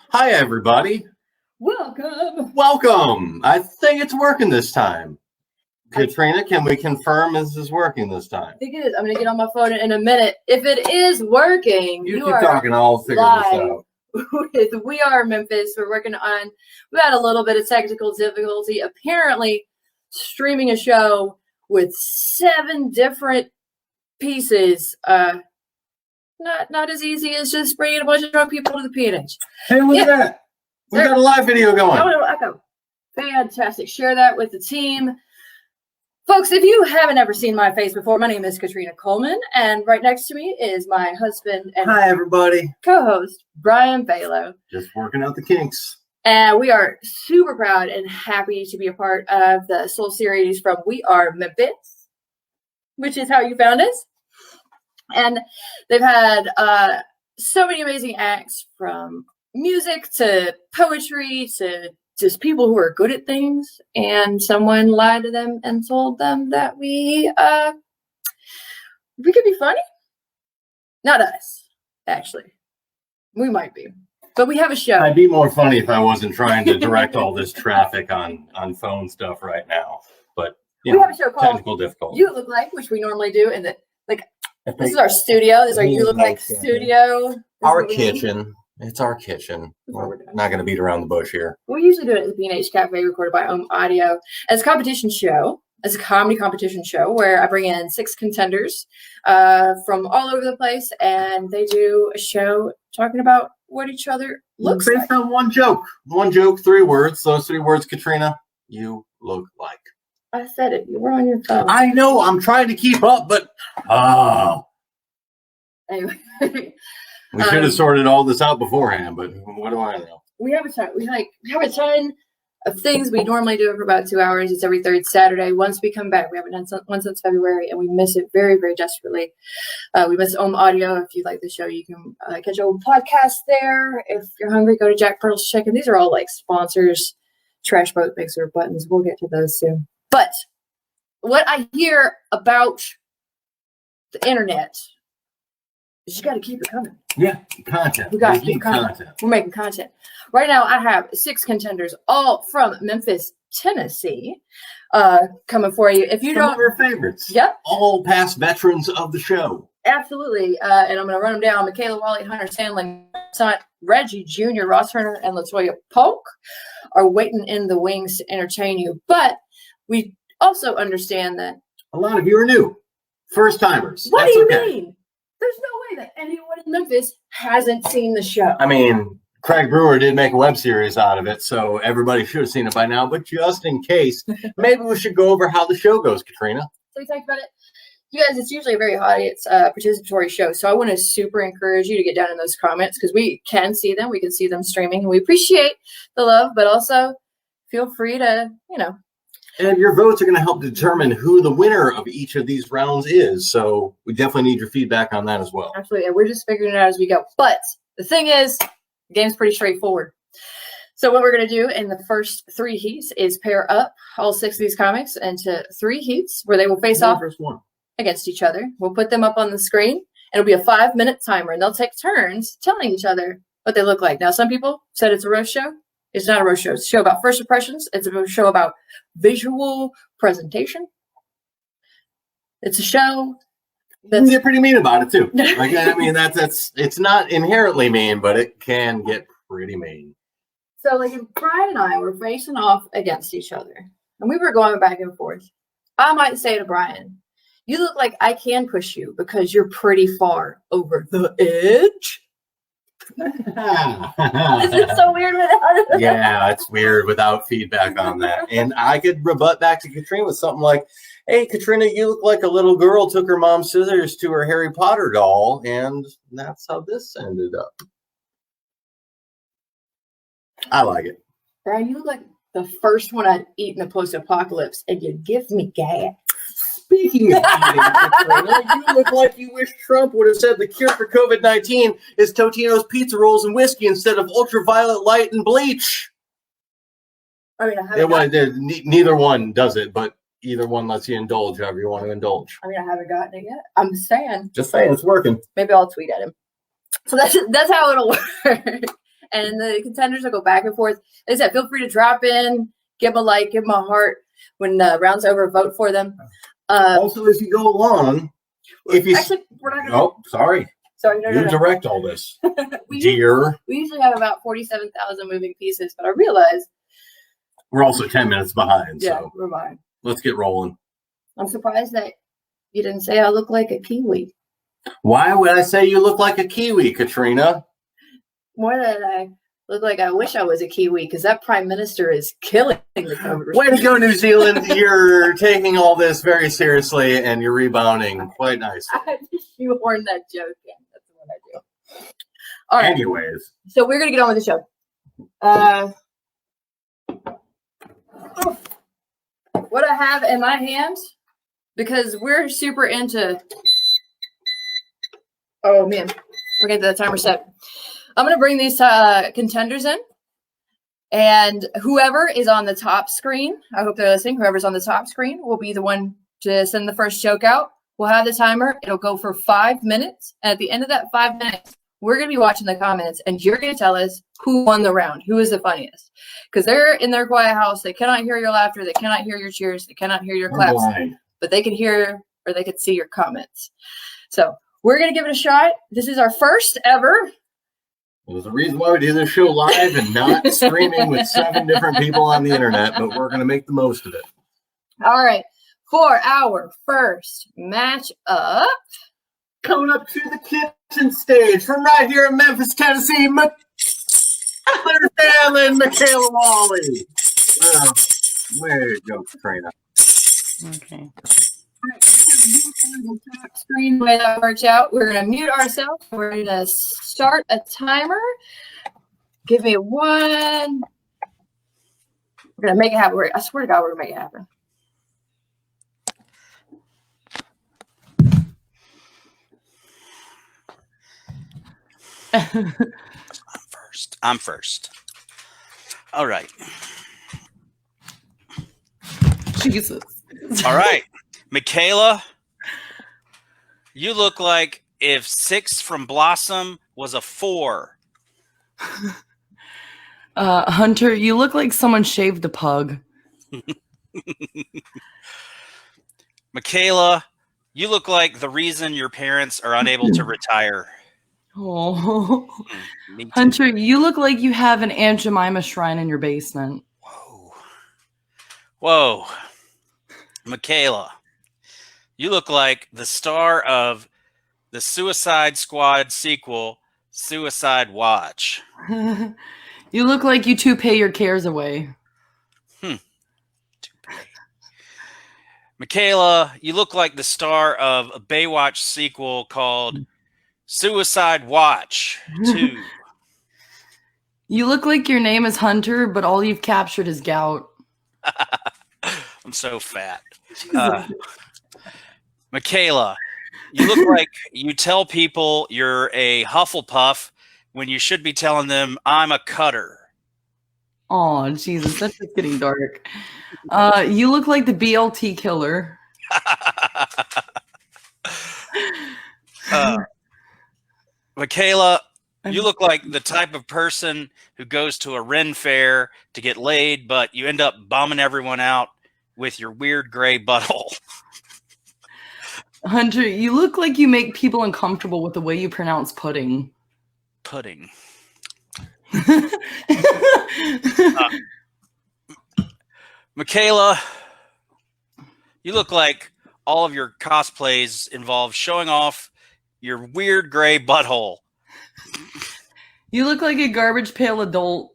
Hi, everybody. Welcome. I think it's working this time. Katrina, can we confirm this is working this time? I think it is. I'm going to get on my phone in a minute. If it is working, you keep talking. I'll figure this out. With We Are Memphis. We had a little bit of technical difficulty. Apparently, streaming a show with 7 different pieces, not as easy as just bringing a bunch of drunk people to the P&H. Hey, look at that. We got a live video going. Echo. Fantastic. Share that with the team. Folks, if you haven't ever seen my face before, my name is Katrina Coleman, and right next to me is my husband and hi, everybody. Co-host, Brian Balo. Just working out the kinks. And we are super proud and happy to be a part of the Soul series from We Are Memphis, which is how you found us. And they've had so many amazing acts, from music to poetry to just people who are good at things, and someone lied to them and told them that we could be funny. Not us, actually. We might be, but we have a show. I'd be more funny if I wasn't trying to direct all this traffic on phone stuff right now. But we have a show called Technical Difficulty. You Look Like, which we normally do, and this is our studio. This is our You Look Like studio. Our kitchen. It's our kitchen. We're not going to beat around the bush here. We usually do it at the P&H Cafe, recorded by Audio. It's a competition show. It's a comedy competition show where I bring in 6 contenders from all over the place, and they do a show talking about what each other looks like. Based on one joke. 3 words. Those 3 words, Katrina, you look like. I said it. You were on your phone. I know. I'm trying to keep up, but Anyway. We should have sorted all this out besince, but what do I know? We have a ton. We have a ton of things. We normally do it for about 2 hours. It's every 3rd Saturday. Once we come back, we haven't done one since February, and we miss it very, very desperately. We miss Audio. If you like the show, you can catch a podcast there. If you're hungry, go to Jack Pearl's Chicken. These are all like sponsors. Trash Boat Mixer buttons. We'll get to those soon. But what I hear about the internet is you got to keep it coming. Yeah, content. We got to keep content. We're making content. Right now, I have 6 contenders, all from Memphis, Tennessee, coming for you. If you Some of our favorites. Yep. All past veterans of the show. Absolutely. And I'm going to run them down. Michaela Wally, Hunter Sandlin, Reggie Jr., Ross Turner, and LaToya Polk are waiting in the wings to entertain you. But we also understand that a lot of you are new. First timers. What do you mean? There's no way that anyone in Memphis hasn't seen the show. I mean, Craig Brewer did make a web series out of it, so everybody should have seen it by now. But just in case, maybe we should go over how the show goes, Katrina. So we talked about it. You guys, it's usually a very audience participatory show, so I want to super encourage you to get down in those comments, because we can see them. We can see them streaming, and we appreciate the love, but also feel free to, And your votes are going to help determine who the winner of each of these rounds is. So we definitely need your feedback on that as well. Absolutely. And we're just figuring it out as we go. But the thing is, the game's pretty straightforward. So what we're going to do in the first 3 heats is pair up all 6 of these comics into 3 heats where they will face off against each other. We'll put them up on the screen, and it'll be a 5-minute timer, and they'll take turns telling each other what they look like. Now, some people said it's a roast show. It's not a roast show. It's a show about first impressions. It's a show about visual presentation. It's a show that's... You get pretty mean about it, too. It's not inherently mean, but it can get pretty mean. So, if Brian and I were facing off against each other, and we were going back and forth, I might say to Brian, you look like I can push you because you're pretty far over the edge. Is it so weird without it? Yeah, it's weird without feedback on that. And I could rebut back to Katrina with something like, hey, Katrina, you look like a little girl took her mom's scissors to her Harry Potter doll, and that's how this ended up. I like it. Brian, you look like the first one I'd eat in the post-apocalypse, and you give me gas. Speaking of eating, Katrina, you look like you wish Trump would have said the cure for COVID-19 is Totino's pizza rolls and whiskey instead of ultraviolet light and bleach. I mean, neither one does it, but either one lets you indulge however you want to indulge. I mean, I haven't gotten it yet. I'm saying. Just saying, it's working. Maybe I'll tweet at him. So that's how it'll work. and the contenders will go back and forth. Like I said, feel free to drop in, give them a like, give them a heart. When the round's over, vote for them. Also, as you go along, if you actually, we're not gonna. Oh, sorry. Sorry, no. You direct all this, we dear. usually have about 47,000 moving pieces, but I realize we're also 10 minutes behind. Yeah, so we're behind. let's get rolling. I'm surprised that you didn't say I look like a kiwi. Why would I say you look like a kiwi, Katrina? More than I look like I wish I was a kiwi, because that prime minister is killing the cover. Way to go, New Zealand. You're taking all this very seriously and you're rebounding quite nicely. I just shoehorned that joke in. That's what I do. All right. Anyways. So we're going to get on with the show. What I have in my hand, because we're super into... Oh, man. We're getting the timer set. I'm going to bring these contenders in. And whoever is on the top screen, I hope they're listening, whoever's on the top screen will be the one to send the first joke out. We'll have the timer. It'll go for 5 minutes. And at the end of that 5 minutes, we're going to be watching the comments. And you're going to tell us who won the round, who is the funniest. Because they're in their quiet house. They cannot hear your laughter. They cannot hear your cheers. They cannot hear your claps. But they can hear or they can see your comments. So we're going to give it a shot. This is our first ever. There's a reason why we do this show live and not streaming with 7 different people on the internet, but we're going to make the most of it. All right. For our first match up. Coming up to the kitchen stage from right here in Memphis, Tennessee, and Michaela Wally. Well, there you go, Katrina. Okay. All right, the top screen, the way that works out, we're going to mute ourselves. We're going to start a timer. Give me one. We're going to make it happen. I swear to God, we're going to make it happen. I'm first. All right. Jesus. All right. Michaela, you look like if 6 from Blossom was a 4. Hunter, you look like someone shaved a pug. Michaela, you look like the reason your parents are unable to retire. Oh, Hunter, you look like you have an Aunt Jemima shrine in your basement. Whoa. Michaela, you look like the star of the Suicide Squad sequel, Suicide Watch. You look like you toupee your cares away. Michaela, you look like the star of a Baywatch sequel called Suicide Watch 2. You look like your name is Hunter, but all you've captured is gout. I'm so fat. Michaela, you look like you tell people you're a Hufflepuff when you should be telling them I'm a Cutter. Oh, Jesus, that's just getting dark. You look like the BLT killer. Michaela, you look like the type of person who goes to a Ren fair to get laid, but you end up bumming everyone out with your weird gray butthole. Hunter, you look like you make people uncomfortable with the way you pronounce pudding. Pudding. Michaela, you look like all of your cosplays involve showing off your weird gray butthole. You look like a garbage pail adult.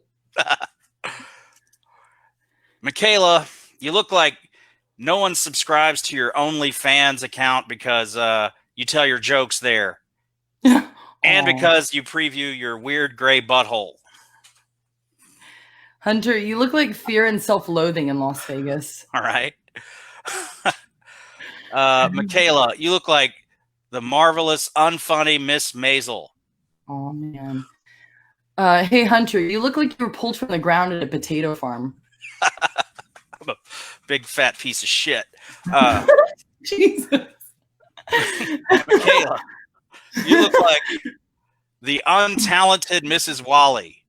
Michaela, you look like no one subscribes to your OnlyFans account because you tell your jokes there. And because you preview your weird gray butthole. Hunter, you look like fear and self-loathing in Las Vegas. All right. Michaela, you look like the marvelous, unfunny Miss Maisel. Oh, man. Hey, Hunter, you look like you were pulled from the ground at a potato farm. I'm a big fat piece of shit. Jesus. Michaela, you look like the untalented Mrs. Wally.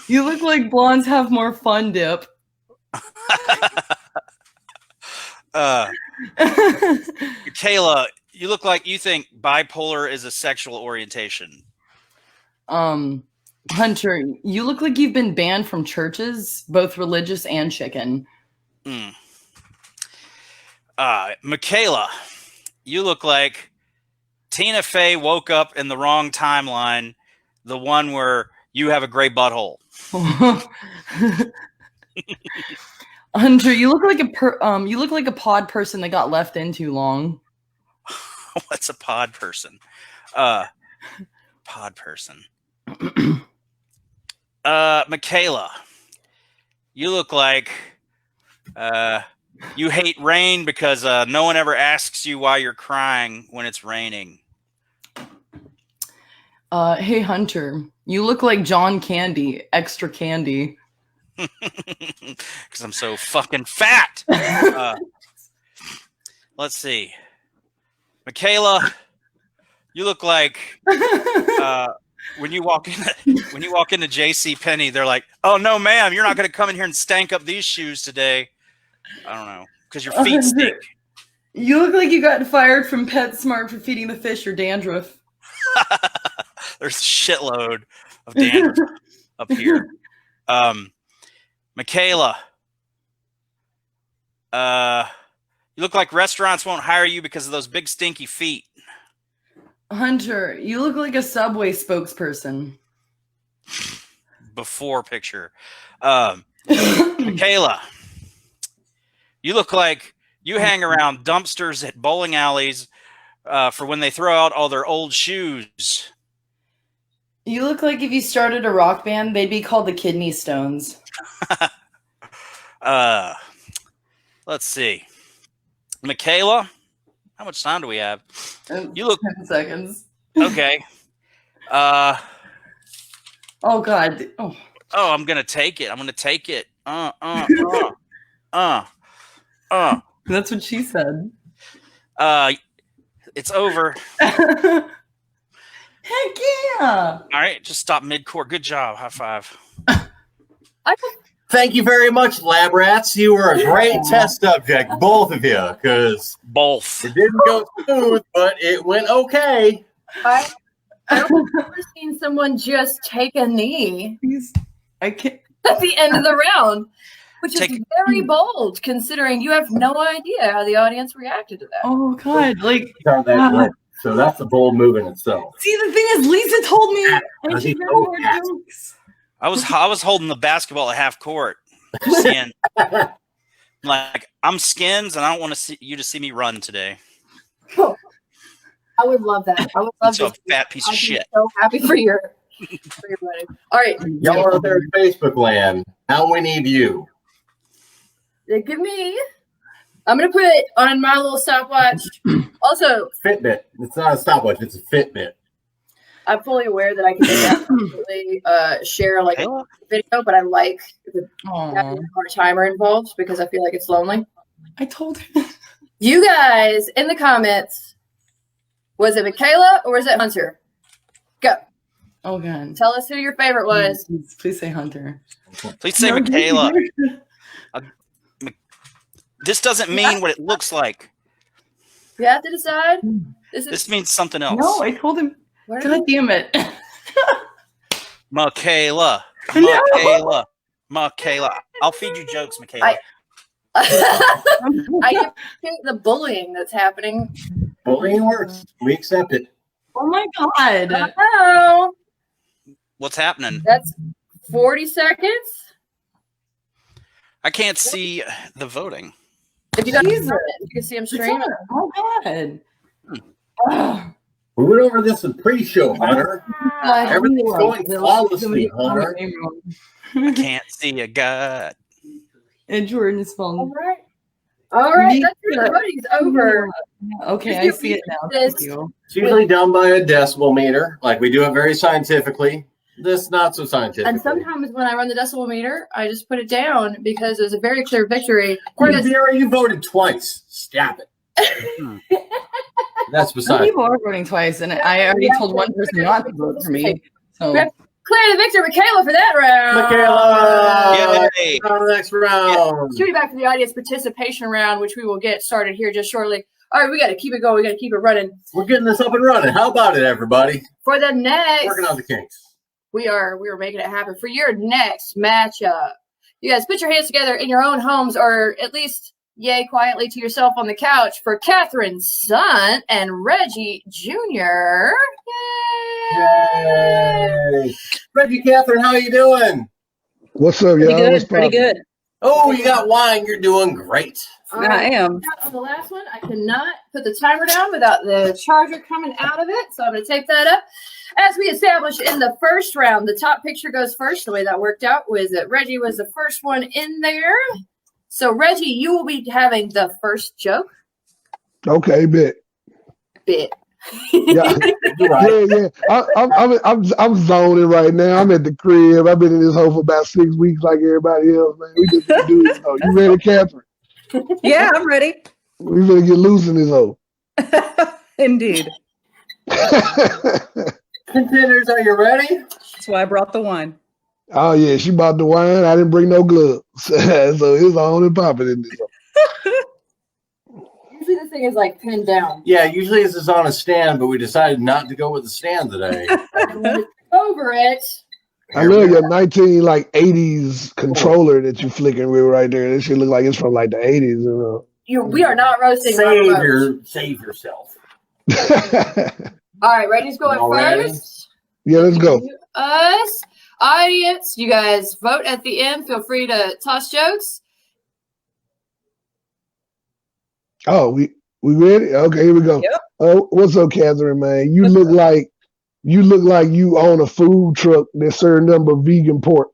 You look like blondes have more fun dip. Michaela, you look like you think bipolar is a sexual orientation. Hunter, you look like you've been banned from churches, both religious and chicken. Michaela, you look like Tina Fey woke up in the wrong timeline, the one where you have a gray butthole. Hunter, you look like a pod person that got left in too long. What's a pod person? Pod person. Michaela, you look like you hate rain because no one ever asks you why you're crying when it's raining. Hey Hunter, you look like John Candy, extra candy. Because I'm so fucking fat. Let's see. Michaela, you look like when you walk into JCPenney, they're like, "Oh no, ma'am, you're not going to come in here and stank up these shoes today." I don't know, because your feet stink. You look like you got fired from PetSmart for feeding the fish your dandruff. There's a shitload of dandruff up here. Michaela, you look like restaurants won't hire you because of those big stinky feet. Hunter, you look like a Subway spokesperson. Before picture. Michaela, you look like you hang around dumpsters at bowling alleys for when they throw out all their old shoes. You look like if you started a rock band, they'd be called the Kidney Stones. Let's see. Michaela, how much time do we have? You look 10 seconds. okay. Oh God. Oh, I'm gonna take it. I'm gonna take it. That's what she said. It's over. Heck yeah! All right, just stop mid-court. Good job. High five. Thank you very much, lab rats. You were a great test subject, both of you, because Both. it didn't go smooth, but it went okay. I've never seen someone just take a knee I can't. at the end of the round, which is very bold considering you have no idea how the audience reacted to that. Oh God! Like, So that's a bold move in itself. see, the thing is, Lisa told me I Does he should know know more that? jokes. I was holding the basketball at half court, seeing like I'm Skins, and I don't want to see you to see me run today. I would love that. I would I'm love so a this. fat piece of I'd be shit. so happy for your wedding. All right, Y'all out there in Facebook land, now we need you. give me. I'm gonna put it on my little stopwatch. Also, Fitbit. It's not a stopwatch, it's a Fitbit. I'm fully aware that I can absolutely share like a video, but I like having our timer involved because I feel like it's lonely. I told her. You guys in the comments, was it Michaela or was it Hunter? Go. Oh God! Tell us who your favorite was. Please say Hunter. Please say Michaela. This doesn't mean what it looks like. You have to decide. This means something else. No, I told him. God damn it. Michaela. No. Michaela. I'll feed you jokes, Michaela. I appreciate the bullying that's happening. Bullying works. We accept it. Oh my God. Hello. What's happening? That's 40 seconds. I can't see the voting. If you don't Jesus. you can see him streaming. Oh God. We went over this in pre-show, Hunter. Everything's going flawlessly, Hunter. I can't see a god. And Jordan is All falling. right. All right. That's your voting's over. Okay, I see it now. Thank you. It's usually done by a decibel meter. Like we do it very scientifically. This not so scientific. And sometimes when I run the decibel meter, I just put it down because it was a very clear victory. Vera, you voted twice. Stop it. That's Some beside. people are voting twice, and I already told one person not to vote for me. So Clear the victor, Michaela, for that round. Michaela! Yay. On the next round. Should be back for the audience participation round, which we will get started here just shortly. All right, we got to keep it going. We got to keep it running. We're getting this up and running. How about it, everybody? For the next, Working on the kinks. we are making it happen. For your next matchup, you guys put your hands together in your own homes, or at least yay quietly to yourself on the couch for Catherine's son and Reggie Jr. Yay! Reggie, Catherine, how you doing? What's up, y'all? What's Pretty poppin'? good. Oh, you got wine. You're doing great. I am. On the last one, I cannot put the timer down without the charger coming out of it, so I'm going to tape that up. As we established in the first round, the top picture goes first. The way that worked out was that Reggie was the first one in there. So, Reggie, you will be having the first joke. Okay, bet. Bit. Yeah, yeah. I'm zoning right now. I'm at the crib. I've been in this hole for about 6 weeks, like everybody else, man. We just gonna do this hole. You ready, Catherine? Yeah, I'm ready. We gonna get loose in this hole. Indeed. Contenders, are you ready? That's why I brought the wine. Oh yeah, she bought the wine. I didn't bring no gloves, so it's on and popping in this hole. Usually this thing is like pinned down. Yeah, usually this is on a stand, but we decided not to go with the stand today. Over it. I love your 80s controller that you flicking with right there. This shit look like it's from like the 80s, you We are not roasting. Save yourself. know. All right, Reggie's going All ready? first. Yeah, let's go. Us, audience, you guys vote at the end. Feel free to toss jokes. Oh, we ready? Okay, here we go. Yep. Oh, what's up, Catherine, man? You look like you own a food truck that serves nothing but vegan pork.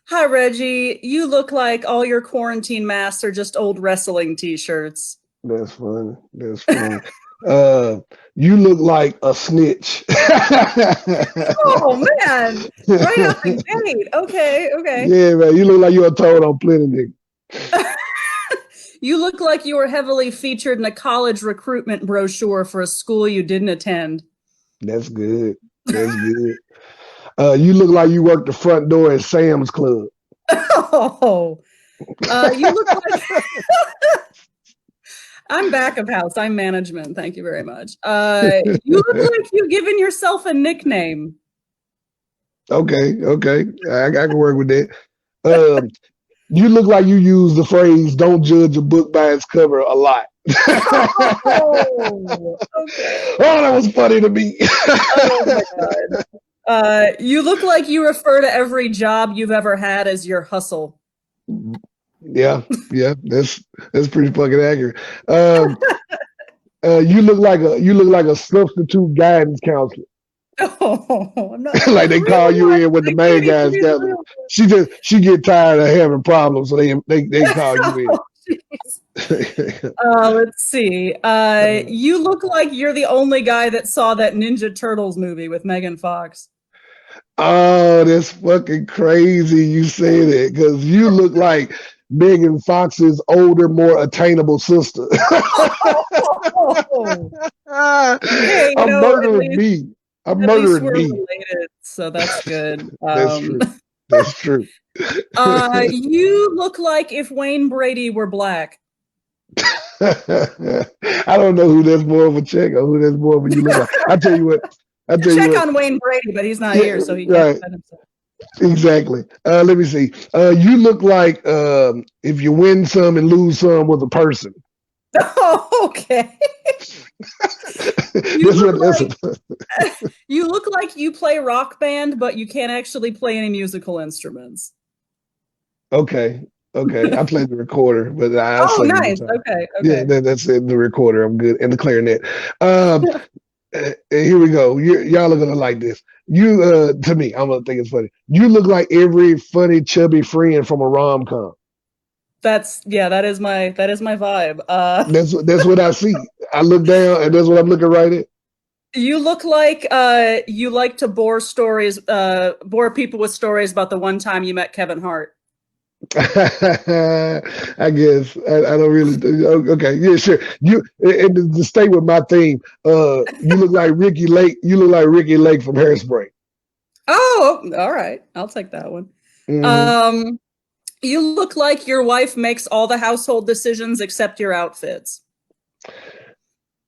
Hi, Reggie. You look like all your quarantine masks are just old wrestling t-shirts. That's funny. That's funny. You look like a snitch. Oh, man. Right out the gate. Okay. Yeah, man. You look like you're a toad on plenty, nigga. You look like you were heavily featured in a college recruitment brochure for a school you didn't attend. That's good. That's good. You look like you work the front door at Sam's Club. Oh, you look like I'm back of house. I'm management. Thank you very much. You look like you've given yourself a nickname. Okay. I can work with that. You look like you use the phrase "don't judge a book by its cover" a lot. Oh, okay. Oh, that was funny to me. Oh my God. You look like you refer to every job you've ever had as your hustle. Yeah, that's pretty fucking accurate. You look like a substitute guidance counselor. Oh, I'm not Like they call you in with the main guys gather. She get tired of having problems, so they call you in. Let's see. You look like you're the only guy that saw that Ninja Turtles movie with Megan Fox. Oh, that's fucking crazy you say that, because you look like Megan Fox's older, more attainable sister. Hey, I'm murdering at me. I'm least murdering we're me. related, so that's good. That's true. That's true. You look like if Wayne Brady were black. I don't know who that's more of a check or who that's more of a you look like. I tell you what. Check on Wayne Brady, but he's not here, so he can't defend himself. Exactly. Let me see. You look like if you win some and lose some was a person. Oh, okay. You look like you play rock band, but you can't actually play any musical instruments. Okay. I played the recorder, but I Oh, nice. Okay. Yeah, that's it. The recorder. I'm good, and the clarinet. Here we go. Y'all are gonna like this. You, to me, I'm gonna think it's funny. You look like every funny, chubby friend from a rom-com. That is my vibe. That's what I see. I look down, and that's what I'm looking right at. You look like you like to bore people with stories about the one time you met Kevin Hart. I guess I don't really. Okay, yeah, sure. You and to stay with my theme. You look like Ricky Lake. You look like Ricky Lake from Hairspray. Oh, all right. I'll take that one. Mhm. You look like your wife makes all the household decisions except your outfits.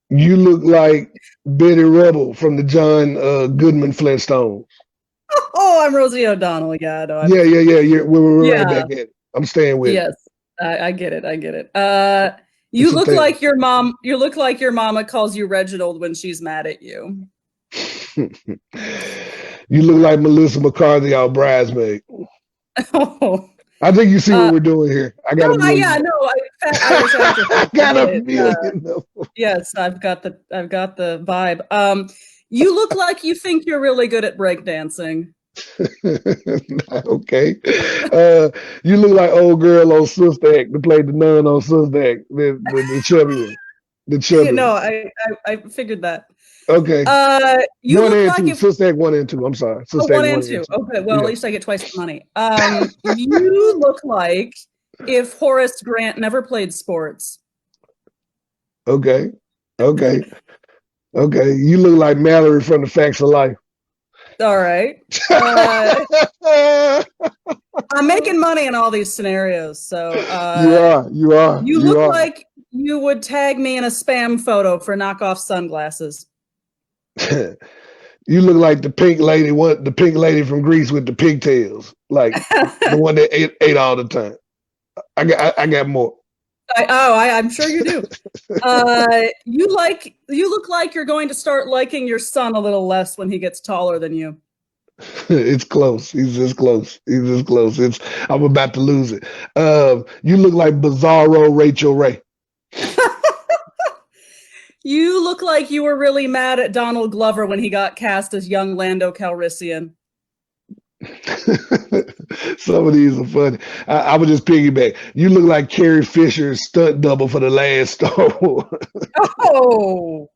You look like Betty Rubble from the John Goodman Flintstones. Oh, I'm Rosie O'Donnell. Yeah, no, Yeah. We're right yeah. back at it. I'm staying with Yes, I get it. You It's a look thing. like your mom. You look like your mama calls you Reginald when she's mad at you. it. You look like Melissa McCarthy out Bridesmaid. Oh, I think you see what we're doing here. I got a million. yeah, no. Irish actress. I got a It, million. yes, I've got the vibe. You look like you think you're really good at breakdancing. Okay. You look like old girl on Sister Act that played the nun on Sister Act, the chubby one. The chubby No, one. I figured that. Okay. You One look and like two. if Sister Act 1 and 2. I'm sorry. Sister one Act and 1 two. and 2. Okay, well, Yeah. at least I get twice the money. You look like if Horace Grant never played sports. Okay. Okay. Okay. You look like Mallory from the Facts of Life. All right. I'm making money in all these scenarios, so You are. you look like you would tag me in a spam photo for knockoff sunglasses. You look like the pink lady from Greece with the pigtails, like the one that ate all the time. I got more. I'm sure you do. You look like you're going to start liking your son a little less when he gets taller than you. It's close. He's just close. I'm about to lose it. You look like Bizarro Rachel Ray. You look like you were really mad at Donald Glover when he got cast as young Lando Calrissian. Some of these are funny. I would just piggyback. You look like Carrie Fisher's stunt double for the last Star Wars. Oh,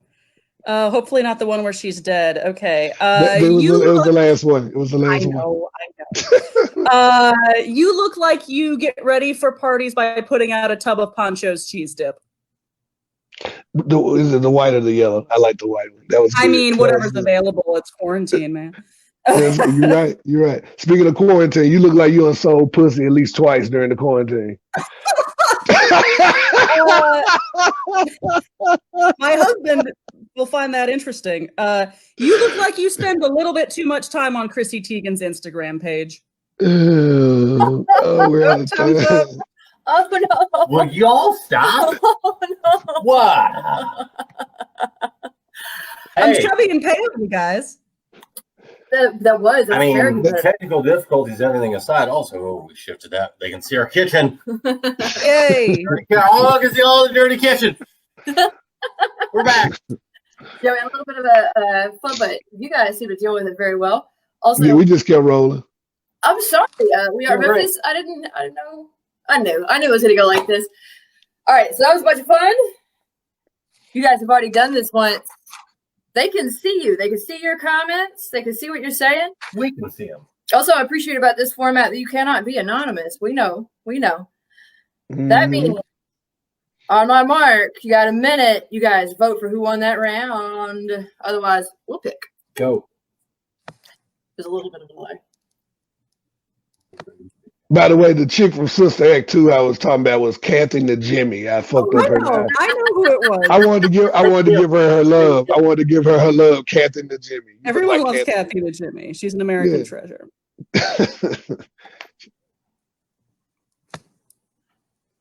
hopefully not the one where she's dead. Okay. It was the last one. It was the last one. I know. You look like you get ready for parties by putting out a tub of Poncho's cheese dip. Is it the white or the yellow? I like the white one. That was good. I mean, whatever's available. It's quarantine, man. You're right. Speaking of quarantine, you look like you unsold pussy at least twice during the quarantine. My husband will find that interesting. You look like you spend a little bit too much time on Chrissy Teigen's Instagram page. Oh, we're out of time. Oh no! Will y'all stop? Oh no! Wow. I'm Hey, chubby and pale, you guys. That was. I Very mean, good. the technical difficulties, everything aside, also, we shifted that. They can see our kitchen. Yay! All can see all the dirty kitchen. We're back. Yeah, we had a little bit of a fun, but you guys seem to deal with it very well. Also, Yeah, we just kept rolling. I'm sorry. We are You're right. Memphis. I didn't know. I knew it was going to go like this. All right, so that was a bunch of fun. You guys have already done this once. They can see you. They can see your comments. They can see what you're saying. We can see them. Also, I appreciate about this format that you cannot be anonymous. We know. Mhm. That means on my mark, you got a minute. You guys vote for who won that round. Otherwise, we'll pick. Go. There's a little bit of delay. By the way, the chick from Sister Act 2 I was talking about was Kathy the Jimmy. I fucked up her name. I know who it was. I wanted to give her love. I wanted to give her her love, Kathy the Jimmy. You Everyone look loves like Kathy the Jimmy. She's an American Yeah. treasure.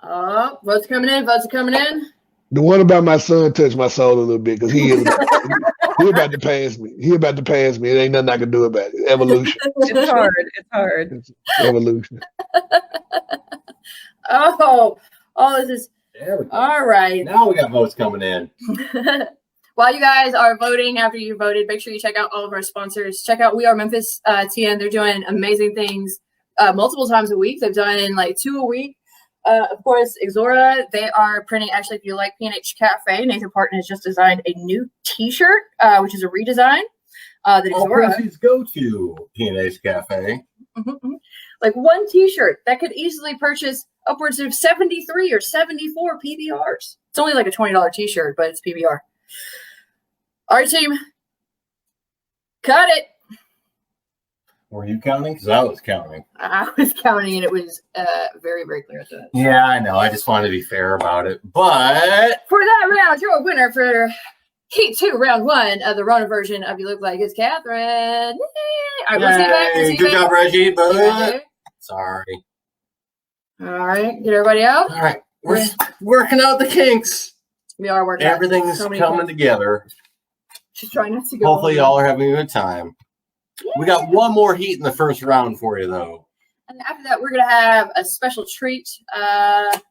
Oh, votes coming in. Votes are coming in. The one about my son touched my soul a little bit because he about to pass me. He about to pass me. It ain't nothing I can do about it. Evolution. It's hard. It's hard. It's evolution. Oh, this is There we go. all right. Now we got votes coming in. While you guys are voting, after you voted, make sure you check out all of our sponsors. Check out We Are Memphis TN. They're doing amazing things multiple times a week. They've done like 2 a week. Of course, Exora, they are printing, actually, if you like P&H Cafe, Nathan Parton has just designed a new t-shirt, which is a redesign. That All Exora. proceeds go to P&H Cafe. Like one T-shirt that could easily purchase upwards of 73 or 74 PBRs. It's only like a $20 T-shirt, but it's PBR. All right, team. Cut it. Were you counting? Because I was counting. I was counting, and it was very, very clear at that. Yeah, I know. I just wanted to be fair about it. But For that round, your winner for Heat 2, Round 1 of the Rona version of You Look Like It's Catherine. Yay! All right, let's get back. Yay, good job, Reggie. But sorry. All right, get everybody out. All right, we're working out the kinks. We are working. Everything's so many coming things. together. Just trying not to go. Hopefully, y'all are having a good time. We got one more heat in the first round for you, though. And after that, we're going to have a special treat.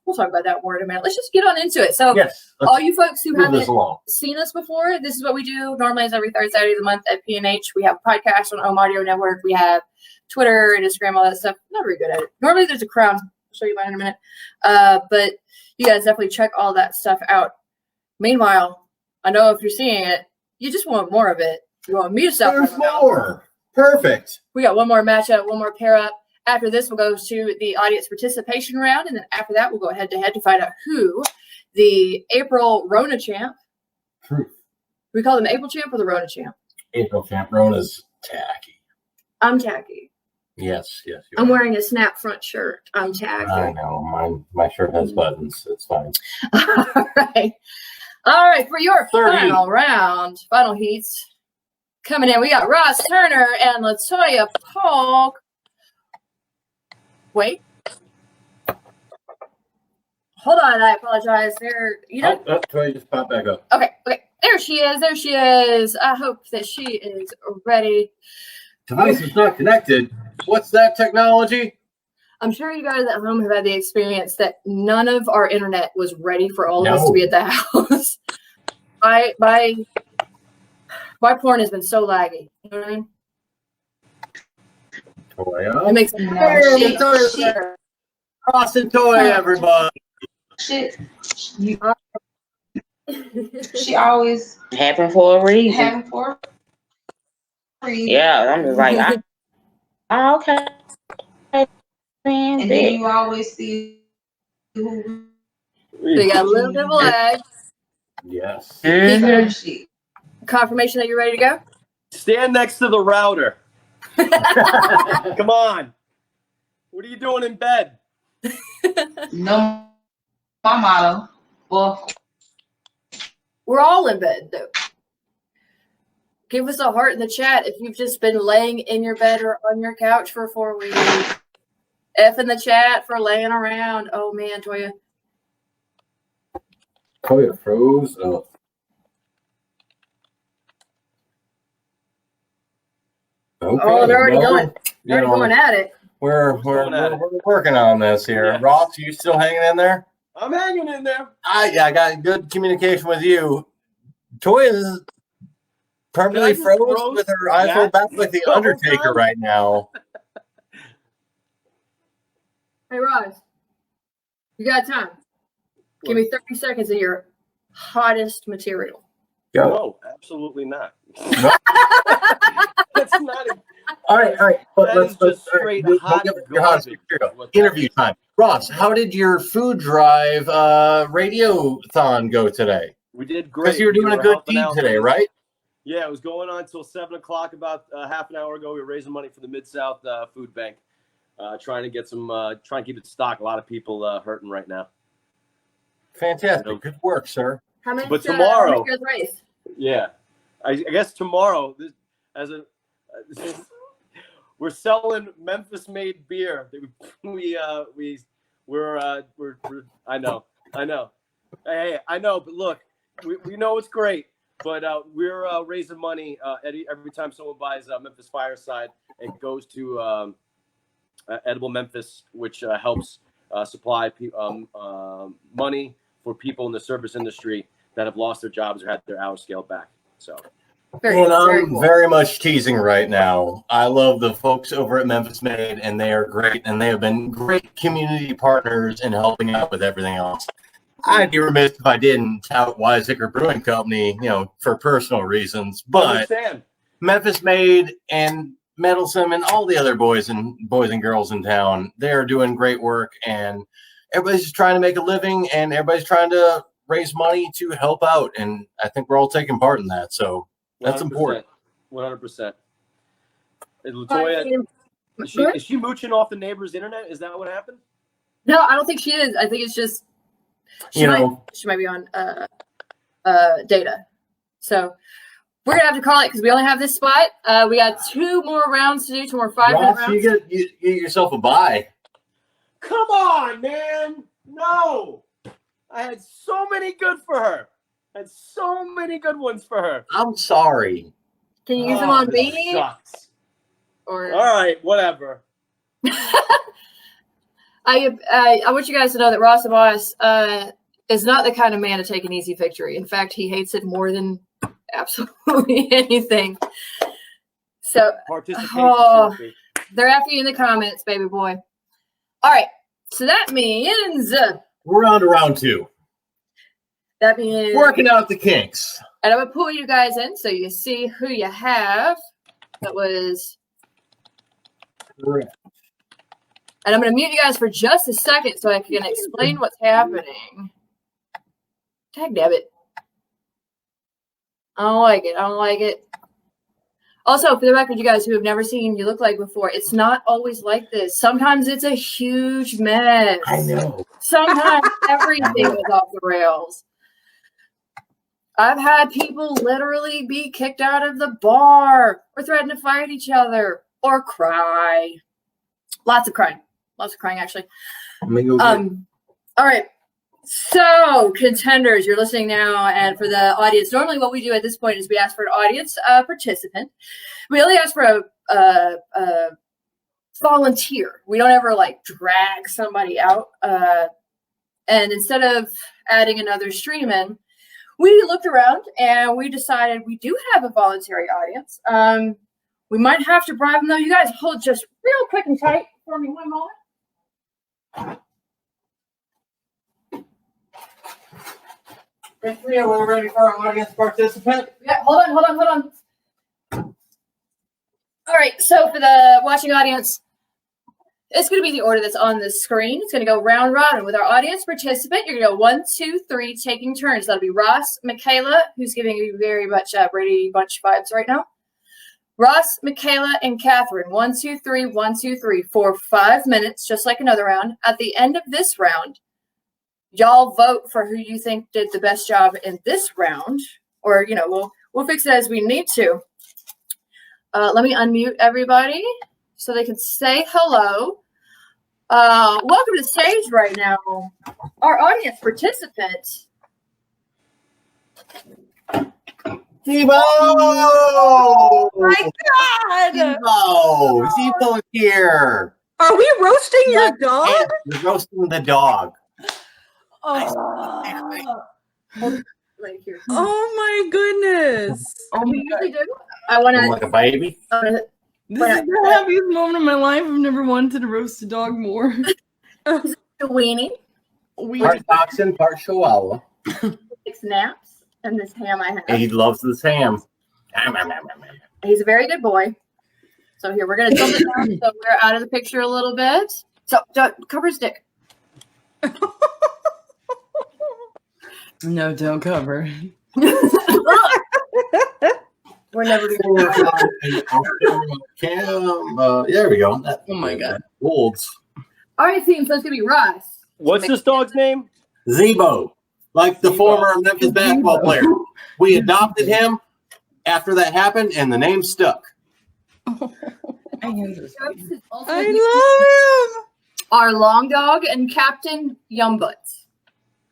We'll talk about that more in a minute. Let's just get on into it. So, Yes, let's all you folks who move this haven't along. seen us before, this is what we do. Normally, it's every third Saturday of the month at PNH. We have a podcast on Home Audio Network. We have Twitter and Instagram, all that stuff. Not very good at it. Normally, there's a crown. I'll show you mine in a minute. But you guys definitely check all that stuff out. Meanwhile, I know if you're seeing it, you just want more of it. You want me to stop. There's more. Perfect. We got one more matchup, one more pair up. After this, we'll go to the audience participation round. And then after that, we'll go head to head to find out who the April Rona champ. Truth. We call them the April champ or the Rona champ? April champ. Rona's tacky. I'm tacky. Yes, yes. you I'm are. wearing a snap front shirt. I'm tacky. I know. My shirt has buttons. It's fine. All right. All right. For your 30. final round, final heats coming in, we got Ross Turner and Latoya Polk. Wait. Hold on. I apologize. Troy just popped back up. Okay. There she is. There she is. I hope that she is ready. Device is not connected. What's that technology? I'm sure you guys at home have had the experience that none of our internet was ready for all of us to be at the house. My porn has been so laggy. You know what I mean? Toya. It makes Toya. Cross and Toya, everybody. Shit. She always Happened for a reason. having for a reason. Yeah, I'm just like, okay. Man, And then you always see who We got a little bit of lag. Yes. Mhm. shit. Confirmation that you're ready to go? Stand next to the router. Come on. What are you doing in bed? No, my motto. Well, We're all in bed, though. Give us a heart in the chat if you've just been laying in your bed or on your couch for 4 weeks. F in the chat for laying around. Oh, man, Toya. Toya froze up. Okay, Oh, they're already well, going. They're already going at it. We're working on this here. Yeah. Ross, you still hanging in there? I'm hanging in there. I got good communication with you. Toya is permanently just froze froze with her iPhone back like the the whole Undertaker time? right now. Hey, Roz. You got time. Give me 30 seconds of your hottest material. Go. No, absolutely not. That's not a, All right. That is just straight hot your hottest garbage. material. What that Interview is. time. Ross, how did your food drive radiothon go today? We did great. Because you were doing a were good helping deed out. today, right? Yeah, it was going on until 7 o'clock. About half an hour ago, we were raising money for the Mid-South Food Bank. Trying to get some, trying to keep it stocked. A lot of people hurting right now. Fantastic. Good work, sir. How many? But tomorrow- how many guys raised? Yeah, I guess tomorrow, we're selling Memphis-made beer. We're I know. Hey, I know, but look, we know it's great, but we're raising money every time someone buys Memphis Fireside. It goes to Edible Memphis, which helps supply money for people in the service industry that have lost their jobs or had their hours scaled back. So, And I'm cool. very much teasing right now. I love the folks over at Memphis Made, and they are great, and they have been great community partners in helping out with everything else. I'd be remiss if I didn't tout Wiseacre Brewing Company, for personal reasons, but understand. Memphis Made and Meddlesome and all the other boys and girls in town. They're doing great work, and everybody's just trying to make a living, and everybody's trying to raise money to help out. And I think we're all taking part in that. So that's 100%. important. 100%. Latoya, is she mooching off the neighbor's internet? Is that what happened? No, I don't think she is. I think it's just she might be on data. So we're gonna have to call it because we only have this spot. We got 2 more rounds to do, 2 more 5-minute rounds. You get yourself a bye. Come on, man. No. I had so many good for her. I had so many good ones for her. I'm sorry. Can you use them on me? Sucks. Or all right, whatever. I want you guys to know that Ross the Boss is not the kind of man to take an easy victory. In fact, he hates it more than absolutely anything. So participation they're after you in the comments, baby boy. All right, so that means we're on to round 2. That means working out the kinks. And I'm gonna pull you guys in so you see who you have. That was correct. And I'm gonna mute you guys for just a second so I can explain what's happening. Tag dabbit. I don't like it. I don't like it. Also, for the record, you guys who have never seen You Look Like before, it's not always like this. Sometimes it's a huge mess. I know. Sometimes everything is off the rails. I've had people literally be kicked out of the bar or threaten to fight each other or cry. Lots of crying. Lots of crying, actually. All right. So, contenders, you're listening now, and for the audience, normally what we do at this point is we ask for an audience participant. We only ask for a volunteer. We don't ever like drag somebody out. And instead of adding another stream in, we looked around and we decided we do have a voluntary audience. We might have to bribe them though. You guys hold just real quick and tight for me 1 moment. Katrina, we're ready for our audience participant. Yeah, hold on. All right, so for the watching audience, it's going to be the order that's on the screen. It's going to go round robin with our audience participant. You're going to go 1, 2, 3, taking turns. That'll be Ross, Michaela, who's giving you very much Brady Bunch vibes right now. Ross, Michaela, and Catherine. 1, 2, 3, 1, 2, 3 for 5 minutes, just like another round. At the end of this round, y'all vote for who you think did the best job in this round, or we'll fix it as we need to. Let me unmute everybody so they can say hello. Welcome to the stage right now, our audience participant. Zibo! Oh my God! Zibo here. Are we roasting your dog? We're roasting the dog. Oh my goodness! We usually do. I want to like a baby. This is the happiest moment of my life. I've never wanted to roast a dog more. A weenie. Part dachshund, part chihuahua. 6 naps and this ham I have. He loves this ham. He's a very good boy. So here, we're going to jump it down so we're out of the picture a little bit. So cover his dick. No, don't cover. We're never doing that. There we go. Oh my God. Wolves. All right, team. So it's going to be Ross. What's this dog's name? Zibo. Like the former Memphis basketball player. We adopted him after that happened, and the name stuck. I love him. Our long dog and Captain Yumbutts.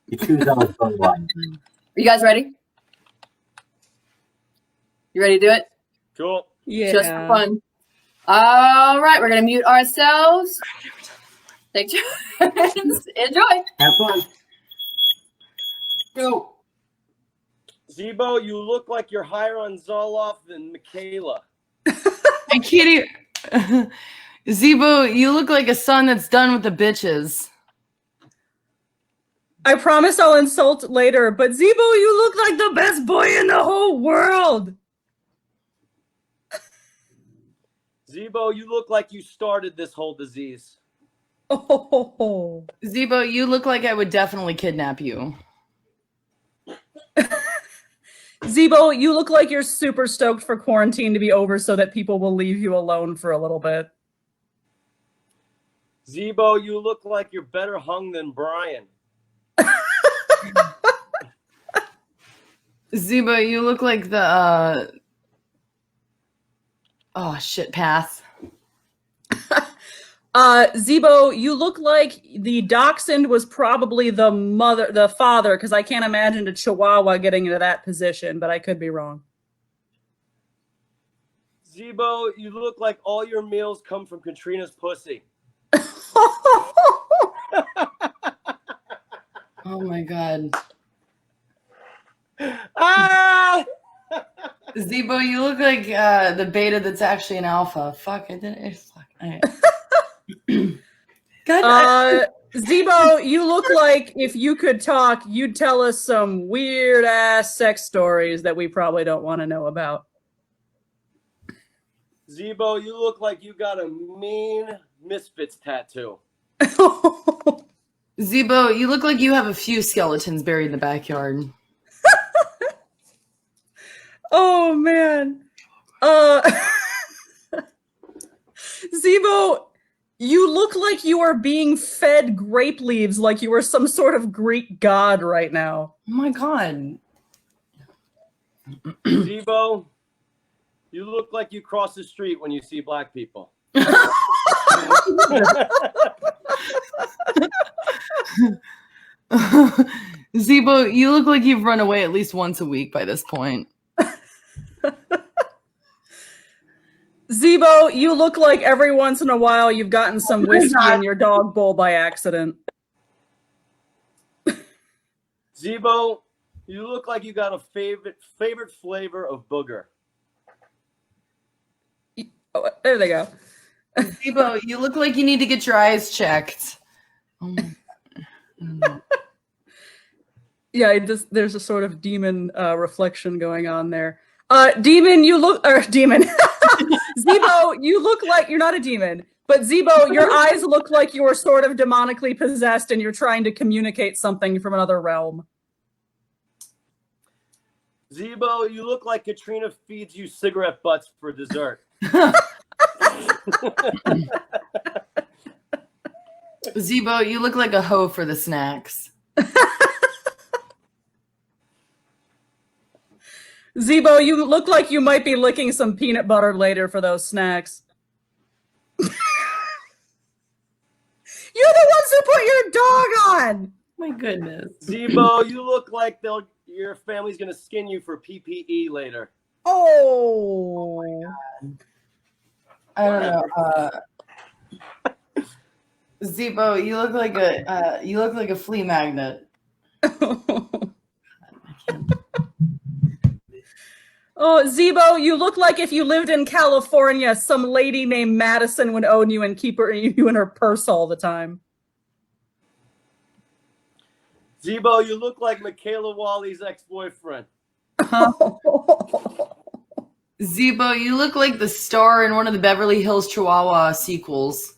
You choose on his phone line. Are you guys ready? You ready to do it? Cool. Yeah. Just for fun. All right, we're going to mute ourselves. Take turns. Enjoy. Have fun. Go. Zibo, you look like you're higher on Zoloft than Michaela. I can't even. Zibo, you look like a son that's done with the bitches. I promise I'll insult later, but Zibo, you look like the best boy in the whole world. Zebo, you look like you started this whole disease. Oh. Zebo, you look like I would definitely kidnap you. Zebo, you look like you're super stoked for quarantine to be over so that people will leave you alone for a little bit. Zebo, you look like you're better hung than Brian. Zebo, you look like the oh shit, pass. Zebo, you look like the dachshund was probably the father, because I can't imagine a Chihuahua getting into that position, but I could be wrong. Zebo, you look like all your meals come from Katrina's pussy. Oh my god. Ah! Zebo, you look like the beta that's actually an alpha. Fuck, I did it. Fuck. Right. God, Zebo, you look like if you could talk, you'd tell us some weird ass sex stories that we probably don't want to know about. Zebo, you look like you got a mean Misfits tattoo. Zebo, you look like you have a few skeletons buried in the backyard. Oh man. Zebo, you look like you are being fed grape leaves like you are some sort of Greek god right now. Oh my god. Zebo, you look like you cross the street when you see black people. Zebo, you look like you've run away at least once a week by this point. Zebo, you look like every once in a while you've gotten some whiskey in your dog bowl by accident. Zebo, you look like you got a favorite flavor of booger. Oh, there they go. Zebo, you look like you need to get your eyes checked. Oh my. Yeah, there's a sort of demon reflection going on there. Demon, you look, or demon. Zebo, you look like you're not a demon, but Zebo, your eyes look like you are sort of demonically possessed and you're trying to communicate something from another realm. Zebo, you look like Katrina feeds you cigarette butts for dessert. Zebo, you look like a hoe for the snacks. Zebo, you look like you might be licking some peanut butter later for those snacks. You're the ones who put your dog on. My goodness. Zebo, you look like your family's gonna skin you for PPE later. Oh. I don't know. Zebo, you look like a flea magnet. Oh, Zebo, you look like if you lived in California, some lady named Madison would own you and keep you in her purse all the time. Zebo, you look like Michaela Wally's ex-boyfriend. Zebo, you look like the star in one of the Beverly Hills Chihuahua sequels.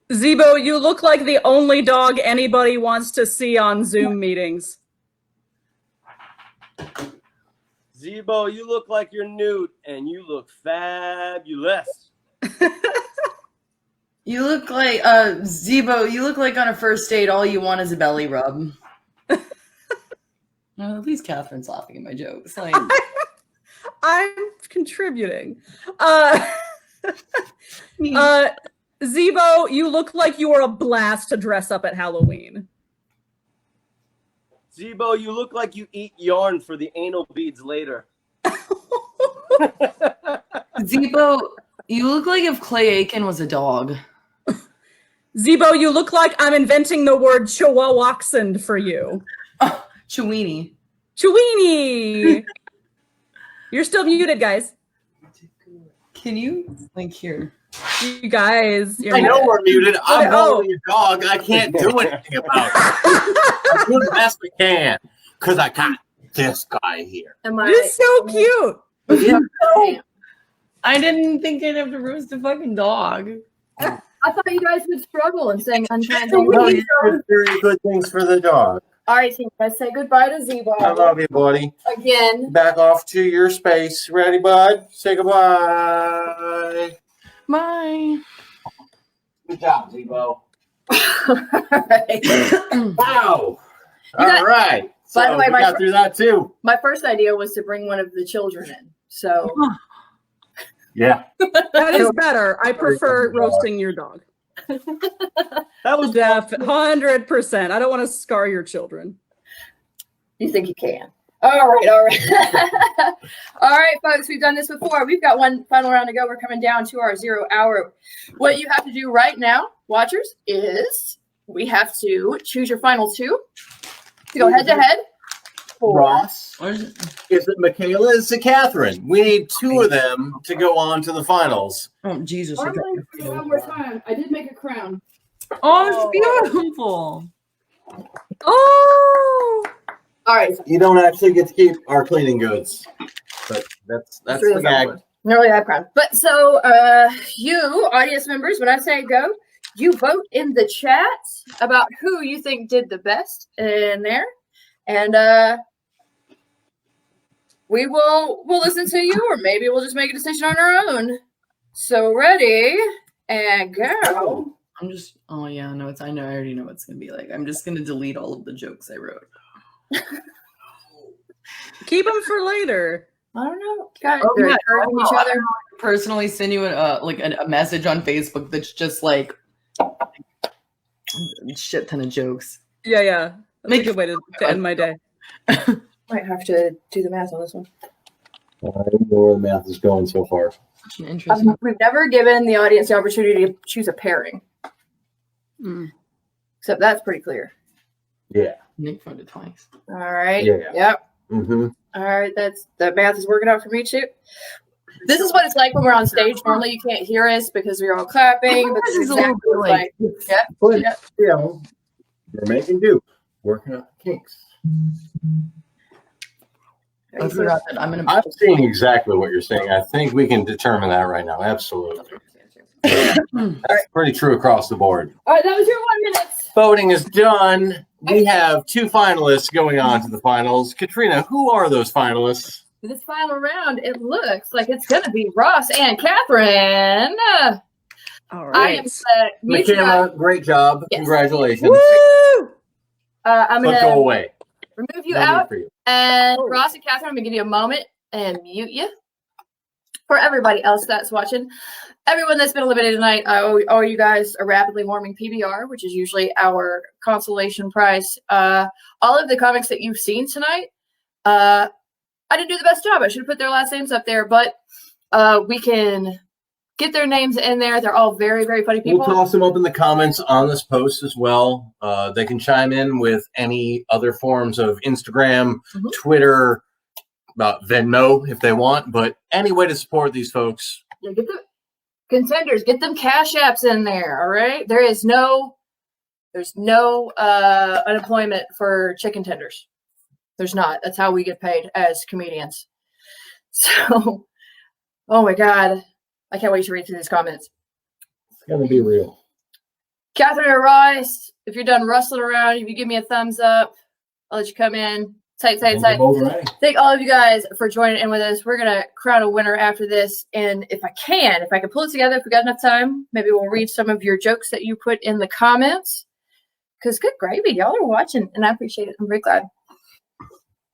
Zebo, you look like the only dog anybody wants to see on Zoom meetings. Zebo, you look like you're nude and you look fabulous. You look like Zebo, you look like on a first date all you want is a belly rub. Well, at least Catherine's laughing at my jokes. Like, I'm contributing. Zebo, you look like you are a blast to dress up at Halloween. Zebo, you look like you eat yarn for the anal beads later. Zebo, you look like if Clay Aiken was a dog. Zebo, you look like I'm inventing the word Chihuahuaxand for you. Oh, Chewini. Chewini! You're still muted, guys. Can you link here? You guys. You're I know muted. we're muted. I'm Oh. holding your dog. I can't do anything about it. I'm doing the best we can because I got this guy here. Am I? You're so cute. Yeah. I didn't think I'd have to roast a fucking dog. I thought you guys would struggle and saying unkind No, things. you did very good things for the dog. All right, team, let's say goodbye to Zebo. I love you, buddy. Again. Back off to your space. Ready, bud? Say goodbye. Bye. Good job, Zebo. All right. Wow. You got- All right. By So the way, we my got through that too. My first idea was to bring one of the children in. So Yeah. That is better. I prefer roasting your dog. That was 100%. I don't want to scar your children. you think you can. All right. All right, folks, we've done this before. We've got one final round to go. We're coming down to our 0 hour. What you have to do right now, watchers, is we have to choose your final two to go head to head. Ross. Or is it? Is it Michaela? Is it Catherine? We need two of them to go on to the finals. Oh, Jesus. I'm going to do it one more time. I did make a crown. Oh, it's beautiful. Oh, All right. You don't actually get to keep our cleaning goods, but that's the gag. Not really that crown. But so you audience members, when I say go, you vote in the chat about who you think did the best in there. And we'll listen to you, or maybe we'll just make a decision on our own. So ready and go. I'm just, oh yeah, no, I already know what it's going to be like. I'm just going to delete all of the jokes I wrote. keep them for later. I don't know. Guys, Oh, they're yeah. encouraging each other. Personally send you a message on Facebook that's just like a shit ton of jokes. Yeah. That's a good way to end my day. Might have to do the math on this one. I don't know where the math is going so far. Such an interesting. We've never given the audience the opportunity to choose a pairing. Except that's pretty clear. Yeah. Nick found it twice. All right. Yeah. Yep. Mm-hmm. All right. That math is working out for me too. This is what it's like when we're on stage. Normally you can't hear us because we're all clapping. But this is exactly what it's like. But Yep. you know, we're making do, working out the kinks. I forgot that I'm I'm seeing exactly what you're saying. I think we can determine that right now. Absolutely. That's pretty true across the board. All right. That was your 1 minute. Voting is done. We have two finalists going on to the finals. Katrina, who are those finalists? This final round, it looks like it's going to be Ross and Catherine. All I right. am mutually- Michaela, great job. Yes. Congratulations. Woo! I'm going But go to away. remove you No need out. for you. And Ross and Catherine, I'm going to give you a moment and mute you. For everybody else that's watching, everyone that's been eliminated tonight, I owe you guys a rapidly warming PBR, which is usually our consolation prize. All of the comics that you've seen tonight, I didn't do the best job. I should have put their last names up there, but we can get their names in there. They're all very, very funny people. We'll toss them up in the comments on this post as well. They can chime in with any other forms of Instagram, Twitter, Venmo if they want, but any way to support these folks. Yeah, get the contenders, get them cash apps in there. All right. There's no unemployment for chicken tenders. There's not. That's how we get paid as comedians. So, oh my God. I can't wait to read through these comments. It's going to be real. Catherine or Ross, if you're done rustling around, if you give me a thumbs up, I'll let you come in. Tight. Thank all of you guys for joining in with us. We're going to crown a winner after this. And if I can pull it together, if we got enough time, maybe we'll read some of your jokes that you put in the comments. Because good gravy, y'all are watching, and I appreciate it. I'm very glad.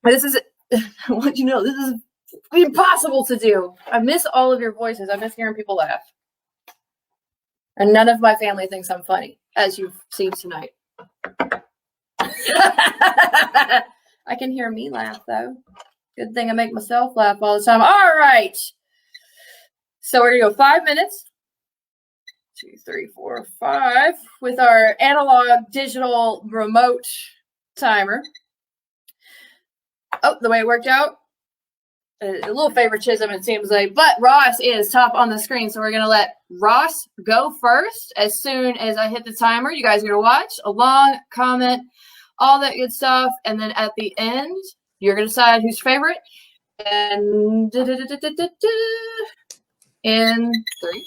This is, I want you to know, this is impossible to do. I miss all of your voices. I miss hearing people laugh. And none of my family thinks I'm funny, as you've seen tonight. I can hear me laugh, though. Good thing I make myself laugh all the time. All right. So we're going to go 5 minutes. 2, 3, 4, 5 with our analog digital remote timer. Oh, the way it worked out. A little favoritism, it seems like. But Ross is top on the screen, so we're going to let Ross go first. As soon as I hit the timer, you guys are going to watch along, comment, all that good stuff. And then at the end, you're going to decide who's favorite. And in 3.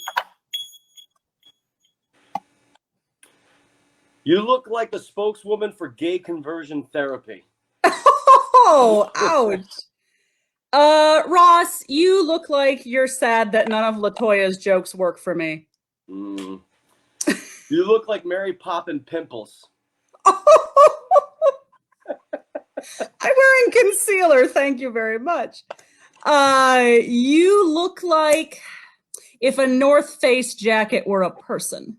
You look like the spokeswoman for gay conversion therapy. Oh, ouch. Ross, you look like you're sad that none of LaToya's jokes work for me. You look like Mary Poppin Pimples. I'm wearing concealer. Thank you very much. You look like if a North Face jacket were a person.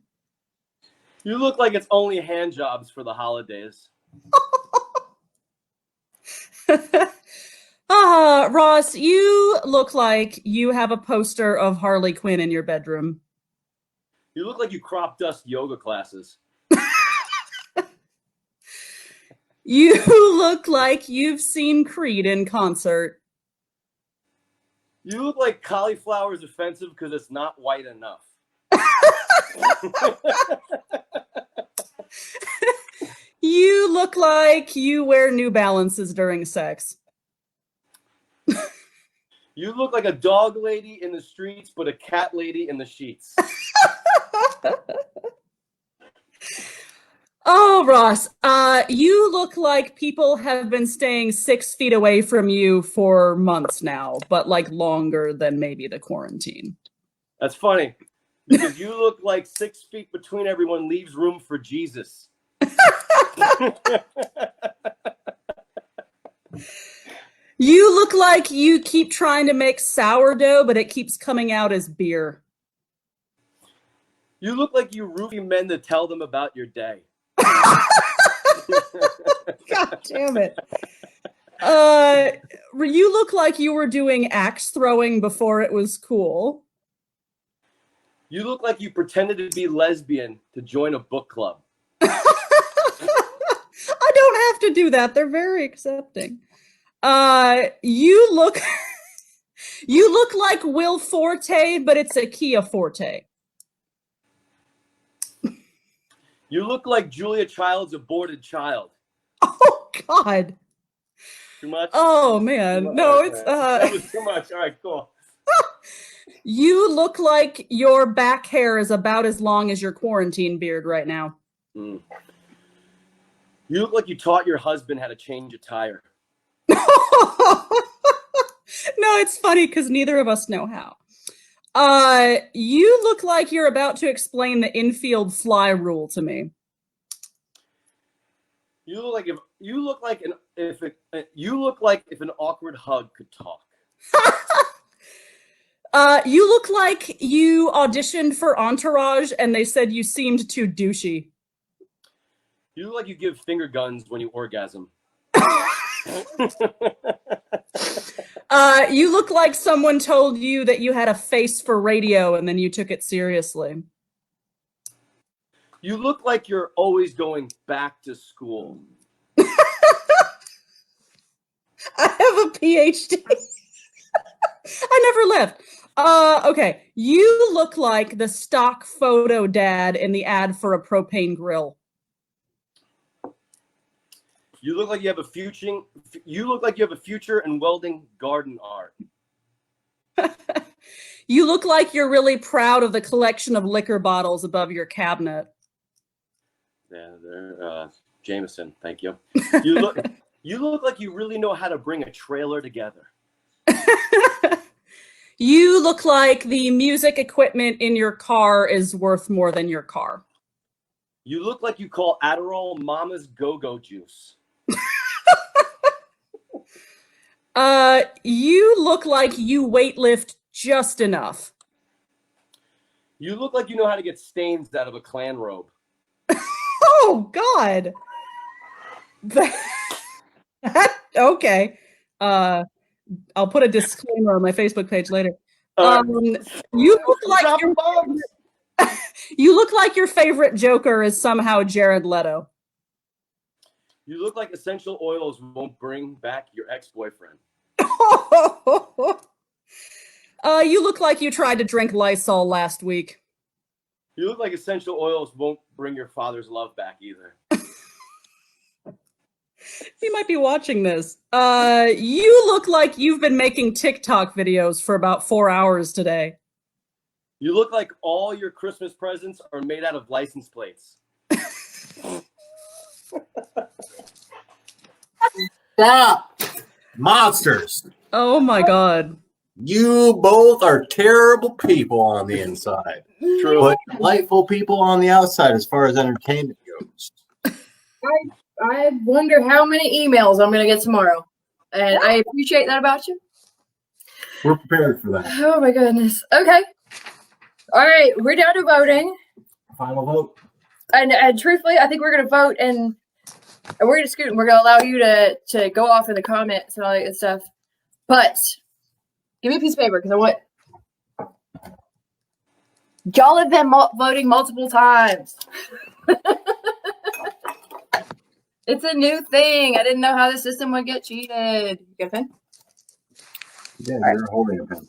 You look like it's only hand jobs for the holidays. Ross, you look like you have a poster of Harley Quinn in your bedroom. You look like you crop dust yoga classes. You look like you've seen Creed in concert. You look like cauliflower is offensive because it's not white enough. You look like you wear New Balances during sex. You look like a dog lady in the streets, but a cat lady in the sheets. Oh, Ross, you look like people have been staying 6 feet away from you for months now, but like longer than maybe the quarantine. That's funny because you look like 6 feet between everyone leaves room for Jesus. You look like you keep trying to make sourdough, but it keeps coming out as beer. You look like you roofie men to tell them about your day. God damn it. You look like you were doing axe throwing before it was cool. You look like you pretended to be lesbian to join a book club. I don't have to do that. They're very accepting. You look like Will Forte, but it's a Kia Forte. You look like Julia Child's aborted child. Oh God. Too much? Oh man. No, it's that was too much. All right, cool. You look like your back hair is about as long as your quarantine beard right now. You look like you taught your husband how to change a tire. No, it's funny because neither of us know how. You look like you're about to explain the infield fly rule to me. You look like if an awkward hug could talk. You look like you auditioned for Entourage and they said you seemed too douchey. You look like you give finger guns when you orgasm. You look like someone told you that you had a face for radio and then you took it seriously. You look like you're always going back to school. I have a PhD. I never left. Okay. You look like the stock photo dad in the ad for a propane grill. You look like you have a future. You look like you have a future in welding garden art. You look like you're really proud of the collection of liquor bottles above your cabinet. Yeah, they're Jameson. Thank you. You look like you really know how to bring a trailer together. You look like the music equipment in your car is worth more than your car. You look like you call Adderall Mama's Go-Go Juice. You look like you weightlift just enough. You look like you know how to get stains out of a Klan robe. Oh God. Okay. I'll put a disclaimer on my Facebook page later. You look like you look like your favorite Joker is somehow Jared Leto. You look like essential oils won't bring back your ex-boyfriend. You look like you tried to drink Lysol last week. You look like essential oils won't bring your father's love back either. He might be watching this. You look like you've been making TikTok videos for about 4 hours today. You look like all your Christmas presents are made out of license plates. Stop. Monsters. Oh my god. You both are terrible people on the inside. True. But delightful people on the outside as far as entertainment goes. I wonder how many emails I'm going to get tomorrow. And I appreciate that about you. We're prepared for that. Oh my goodness. Okay. All right. We're down to voting. Final vote. And truthfully, I think we're going to vote and we're going to scoot. We're going to allow you to go off in the comments and all that good stuff. But give me a piece of paper because I want. Y'all have been voting multiple times. It's a new thing. I didn't know how the system would get cheated. You got a pen? Yeah, All right. you're holding a pen.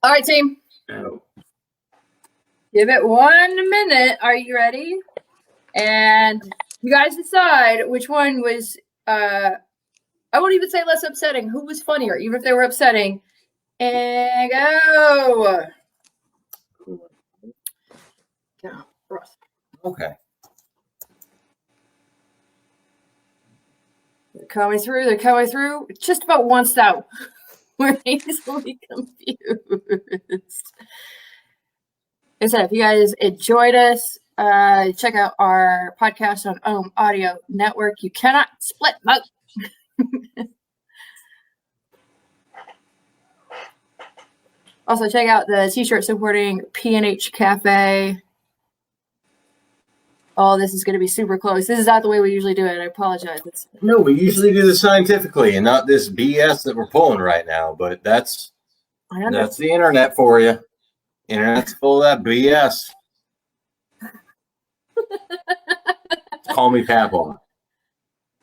All right, team. No. Give it 1 minute. Are you ready? And you guys decide which one was, I won't even say less upsetting. Who was funnier, even if they were upsetting. And go. Go, Ross. Okay. They're coming through. They're coming through. Just about once out. We're easily confused. Like I said, if you guys enjoyed us, check out our podcast on Ohm Audio Network. You cannot split vote. Also, check out the t-shirt supporting P&H Cafe. Oh, this is going to be super close. This is not the way we usually do it. I apologize. No, we usually do this scientifically and not this BS that we're pulling right now. But that's the internet for you. Internet's full of that BS. Call me Papa.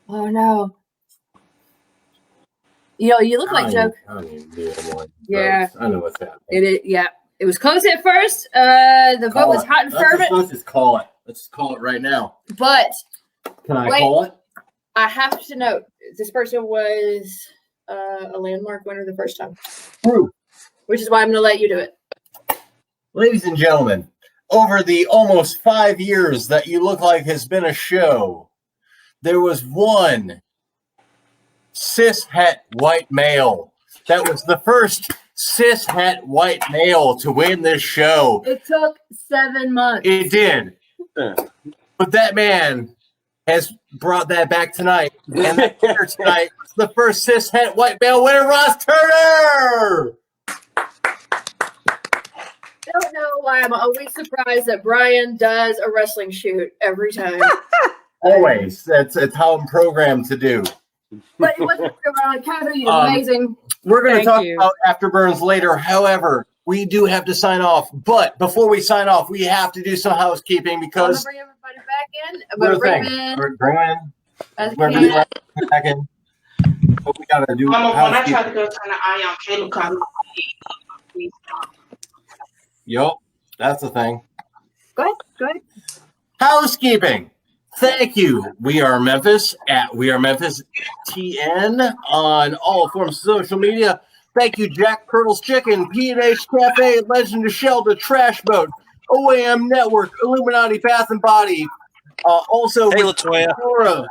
Oh no. You look like Joe. I don't even need one. Yeah. I know what's happening. It was close at first. The vote was hot and fervent. Let's just call it. Let's just call it right now. But Can I call it? I have to note this person was a landmark winner the first time. True. Which is why I'm going to let you do it. Ladies and gentlemen, over the almost 5 years that You Look Like has been a show, there was one cis-het white male. That was the first cis-het white male to win this show. It took 7 months. It did. But that man has brought that back tonight. And that winner tonight was the first cis-het white male winner, Ross Turner! I don't know why I'm always surprised that Brian does a wrestling shoot every time. Always. That's how I'm programmed to do. But it wasn't Kathy, amazing. We're going to Thank talk you. about afterburns later. However, we do have to sign off. But before we sign off, we have to do some housekeeping I'm going because to bring everybody back in. I'm going to bring in Bring them in. as We're we gonna can. bring back in. But we got to do Mama, when I housekeeping. tried to go turn the eye on, Caleb called me. Yup, that's the thing. Go ahead. Housekeeping. Thank you. We Are Memphis at We Are Memphis TN on all forms of social media. Thank you, Jack Turtle's Chicken, P&H Cafe, Legend of Shelter, Trash Boat, OAM Network, Illuminati Bath and Body. Also, Hey, Latoya. Nora,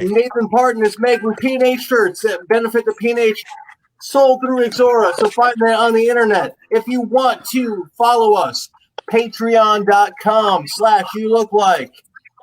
Nathan Parton is making P&H shirts that benefit the P&H sold through Exora. So find that on the internet. If you want to follow us, patreon.com/youlooklike.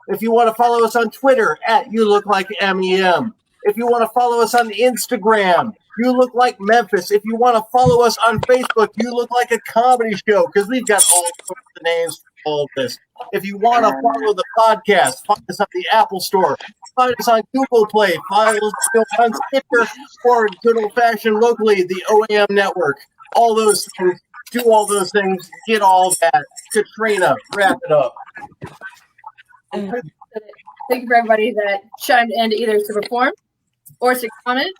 If you want to follow us on Twitter @YouLookLikeMEM. If you want to follow us on Instagram, You Look Like Memphis. If you want to follow us on Facebook, You Look Like a Comedy Show, because we've got all sorts of names for all of this. If you want to follow the podcast, find us on the Apple Store, find us on Google Play, find us on Stitcher, or good old-fashioned locally, the OAM Network. All those things, do all those things, get all that. Katrina, wrap it up. Thank you for everybody that chimed in either to perform or to comment.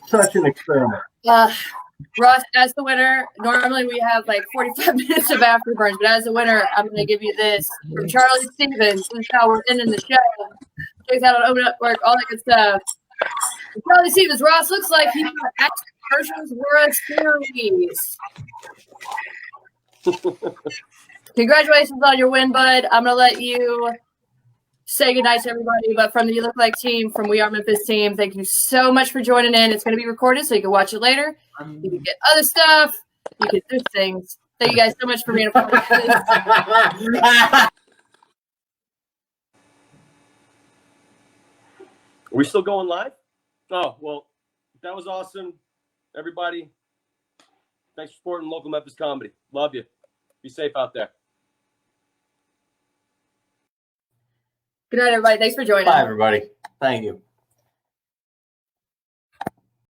Such an experiment. Ross, as the winner, normally we have like 45 minutes of afterburns, but as the winner, I'm going to give you this from Charlie Stevens. This is how we're ending the show. Check out on Open Up Work, all that good stuff. Charlie Stevens, Ross looks like he got Hershey's World Series. Congratulations on your win, bud. I'm going to let you say goodnight to everybody, but from the You Look Like team, from We Are Memphis team, thank you so much for joining in. It's going to be recorded, so you can watch it later. You can get other stuff. You can do things. Thank you guys so much for being a part of this. Are we still going live? Oh, well, that was awesome. Everybody, thanks for supporting local Memphis comedy. Love you. Be safe out there. Good night, everybody. Thanks for joining. Bye, everybody. Thank you.